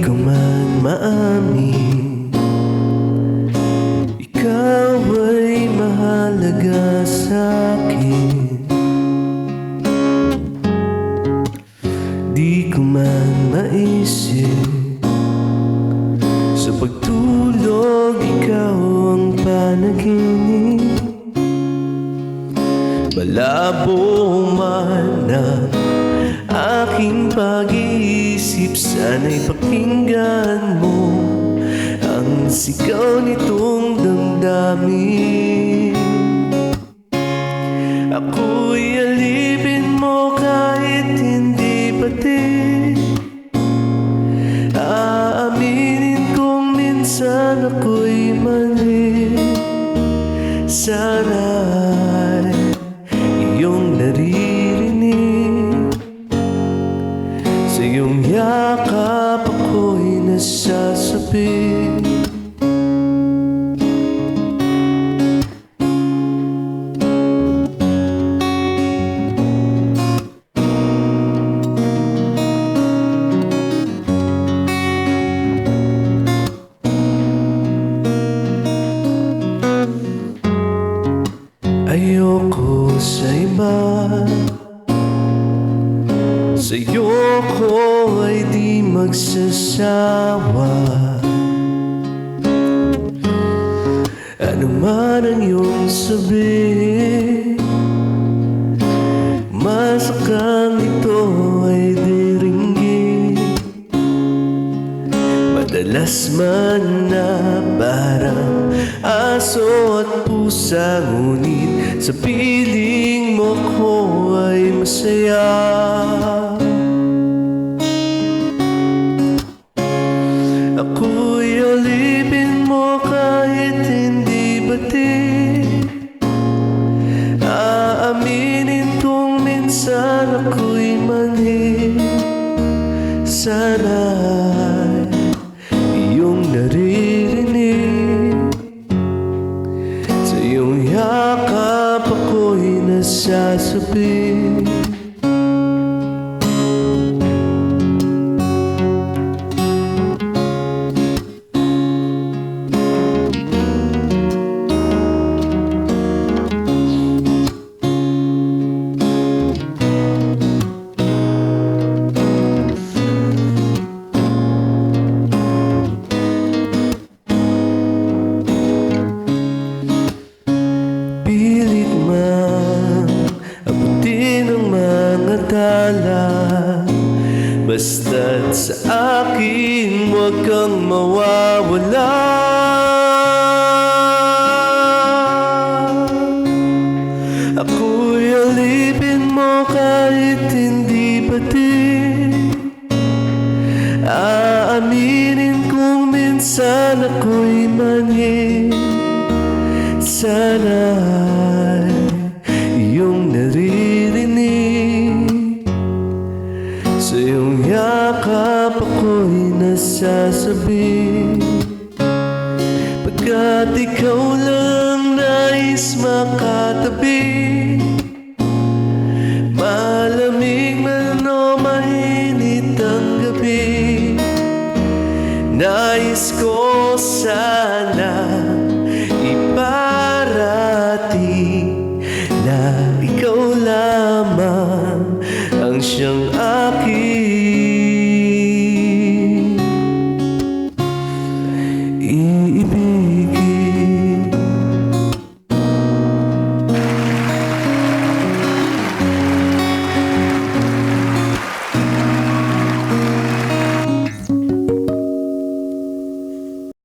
ko man maamin, ikaw ay mahalaga sa'kin. Di ko man maisip, sa pagtulog ikaw ang panaginip. Malabo man ang aking pag-iisip, sana'y pakinggan mo ang sigaw nitong damdamin. Ako'y alipin mo kahit hindi pati, aaminin kong minsan ako'y mali. Sana'y iyong naririnig, sa iyong yakap ako'y nasasabi. Ayoko sa iba, sa'yo ko ay di magsasawa. Ano man ang iyong sabihin, masakang ito ay diringgin. Madalas man na parang aso at pusa, ngunit sa piling mo ko ay masaya. Ako'y alipin mo kahit hindi bati, aaminin kong minsan ako'y mali. Sana'y iyong naririnig, sa iyong yakap ako'y nasasabi. Pilit man abutin ang mga tala, basta't sa akin huwag kang mawawala. Ako'y alipin mo kahit hindi pati, aaminin kong minsan ako'y mali. Sana'y iyong naririnig, sa iyong yakap ako'y nasasabi. Pagkat ikaw lang nais makatabi, malamig man o mainit ang gabi, nais ko sana iparating na ikaw